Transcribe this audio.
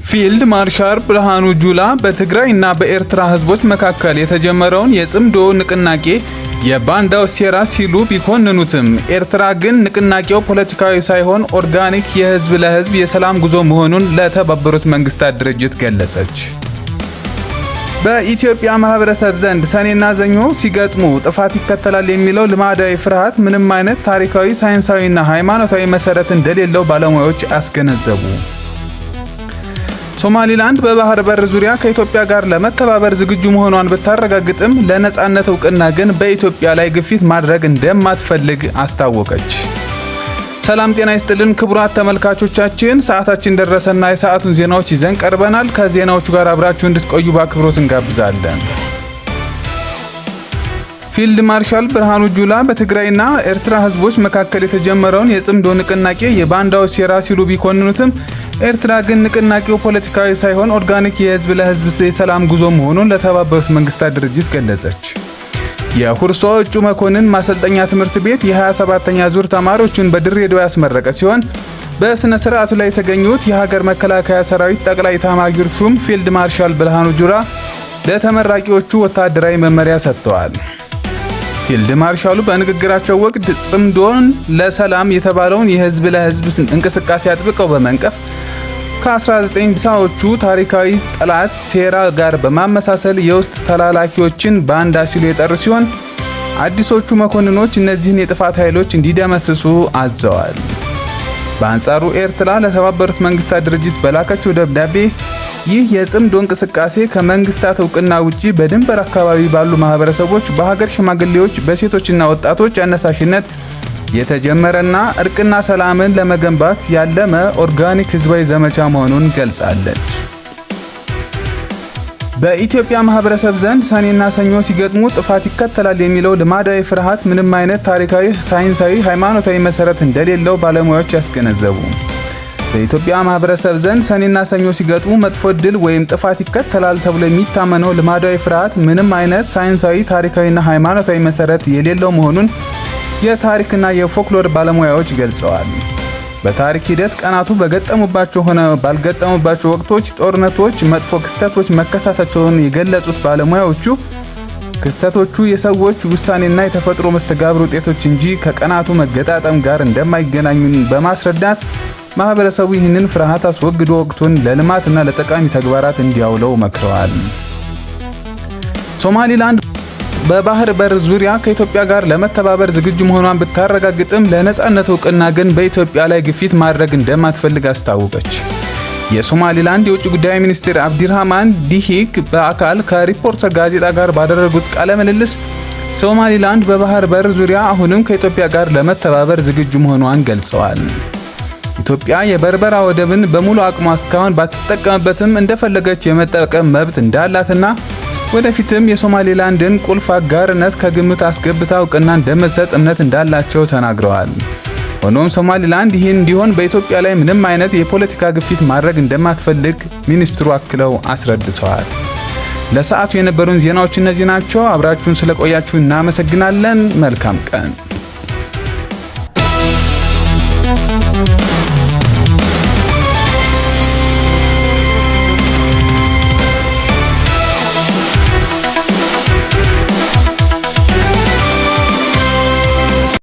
ፊልድ ማርሻል ብርሃኑ ጁላ በትግራይና በኤርትራ ህዝቦች መካከል የተጀመረውን የጽምዶ ንቅናቄ የባንዳው ሴራ ሲሉ ቢኮንኑትም ኤርትራ ግን ንቅናቄው ፖለቲካዊ ሳይሆን ኦርጋኒክ የህዝብ ለህዝብ የሰላም ጉዞ መሆኑን ለተባበሩት መንግስታት ድርጅት ገለጸች። በኢትዮጵያ ማህበረሰብ ዘንድ ሰኔና ሰኞ ሲገጥሙ ጥፋት ይከተላል የሚለው ልማዳዊ ፍርሃት ምንም አይነት ታሪካዊ፣ ሳይንሳዊና ሃይማኖታዊ መሰረት እንደሌለው ባለሙያዎች አስገነዘቡ። ሶማሊላንድ በባህር በር ዙሪያ ከኢትዮጵያ ጋር ለመተባበር ዝግጁ መሆኗን ብታረጋግጥም ለነጻነት እውቅና ግን በኢትዮጵያ ላይ ግፊት ማድረግ እንደማትፈልግ አስታወቀች። ሰላም ጤና ይስጥልን ክቡራት ተመልካቾቻችን፣ ሰዓታችን ደረሰና የሰዓቱን ዜናዎች ይዘን ቀርበናል። ከዜናዎቹ ጋር አብራችሁ እንድትቆዩ በአክብሮት እንጋብዛለን። ፊልድ ማርሻል ብርሃኑ ጁላ በትግራይና ኤርትራ ህዝቦች መካከል የተጀመረውን የጽምዶ ንቅናቄ የባንዳው ሴራ ሲሉ ቢኮንኑትም ኤርትራ ግን ንቅናቄው ፖለቲካዊ ሳይሆን ኦርጋኒክ የህዝብ ለህዝብ የሰላም ጉዞ መሆኑን ለተባበሩት መንግስታት ድርጅት ገለጸች። የሁርሶ እጩ መኮንን ማሰልጠኛ ትምህርት ቤት የ27ኛ ዙር ተማሪዎችን በድሬዳዋ ያስመረቀ ሲሆን በስነ ስርዓቱ ላይ የተገኙት የሀገር መከላከያ ሰራዊት ጠቅላይ ኤታማዦር ሹም ፊልድ ማርሻል ብርሃኑ ጁላ ለተመራቂዎቹ ወታደራዊ መመሪያ ሰጥተዋል። ፊልድ ማርሻሉ በንግግራቸው ወቅት ጽምዶን ለሰላም የተባለውን የህዝብ ለህዝብ እንቅስቃሴ አጥብቀው በመንቀፍ ከ1960ዎቹ ታሪካዊ ጠላት ሴራ ጋር በማመሳሰል የውስጥ ተላላኪዎችን ባንዳ ሲሉ የጠሩ ሲሆን አዲሶቹ መኮንኖች እነዚህን የጥፋት ኃይሎች እንዲደመስሱ አዘዋል። በአንጻሩ ኤርትራ ለተባበሩት መንግስታት ድርጅት በላከችው ደብዳቤ ይህ የጽምዶ እንቅስቃሴ ከመንግስታት እውቅና ውጪ በድንበር አካባቢ ባሉ ማህበረሰቦች፣ በሀገር ሽማግሌዎች፣ በሴቶችና ወጣቶች አነሳሽነት የተጀመረና እርቅና ሰላምን ለመገንባት ያለመ ኦርጋኒክ ህዝባዊ ዘመቻ መሆኑን ገልጻለች። በኢትዮጵያ ማህበረሰብ ዘንድ ሰኔና ሰኞ ሲገጥሙ ጥፋት ይከተላል የሚለው ልማዳዊ ፍርሃት ምንም አይነት ታሪካዊ፣ ሳይንሳዊ፣ ሃይማኖታዊ መሰረት እንደሌለው ባለሙያዎች ያስገነዘቡ። በኢትዮጵያ ማህበረሰብ ዘንድ ሰኔና ሰኞ ሲገጥሙ መጥፎ ዕድል ወይም ጥፋት ይከተላል ተብሎ የሚታመነው ልማዳዊ ፍርሃት ምንም አይነት ሳይንሳዊ፣ ታሪካዊና ሃይማኖታዊ መሰረት የሌለው መሆኑን የታሪክና የፎክሎር ባለሙያዎች ገልጸዋል። በታሪክ ሂደት ቀናቱ በገጠሙባቸው ሆነ ባልገጠሙባቸው ወቅቶች ጦርነቶች፣ መጥፎ ክስተቶች መከሰታቸውን የገለጹት ባለሙያዎቹ ክስተቶቹ የሰዎች ውሳኔና የተፈጥሮ መስተጋብር ውጤቶች እንጂ ከቀናቱ መገጣጠም ጋር እንደማይገናኙ በማስረዳት ማህበረሰቡ ይህንን ፍርሃት አስወግዶ ወቅቱን ለልማትና ለጠቃሚ ተግባራት እንዲያውለው መክረዋል። ሶማሊላንድ በባህር በር ዙሪያ ከኢትዮጵያ ጋር ለመተባበር ዝግጁ መሆኗን ብታረጋግጥም ለነጻነት እውቅና ግን በኢትዮጵያ ላይ ግፊት ማድረግ እንደማትፈልግ አስታወቀች። የሶማሊላንድ የውጭ ጉዳይ ሚኒስትር አብዲራህማን ዲሂግ በአካል ከሪፖርተር ጋዜጣ ጋር ባደረጉት ቃለ ምልልስ ሶማሊላንድ በባህር በር ዙሪያ አሁንም ከኢትዮጵያ ጋር ለመተባበር ዝግጁ መሆኗን ገልጸዋል። ኢትዮጵያ የበርበራ ወደብን በሙሉ አቅሟ እስካሁን ባትጠቀምበትም እንደፈለገች የመጠቀም መብት እንዳላትና ወደፊትም የሶማሊላንድን ቁልፍ አጋርነት ከግምት አስገብታ እውቅና እንደምትሰጥ እምነት እንዳላቸው ተናግረዋል። ሆኖም ሶማሊላንድ ይህን እንዲሆን በኢትዮጵያ ላይ ምንም አይነት የፖለቲካ ግፊት ማድረግ እንደማትፈልግ ሚኒስትሩ አክለው አስረድተዋል። ለሰዓቱ የነበሩን ዜናዎች እነዚህ ናቸው። አብራችሁን ስለቆያችሁ እናመሰግናለን። መልካም ቀን።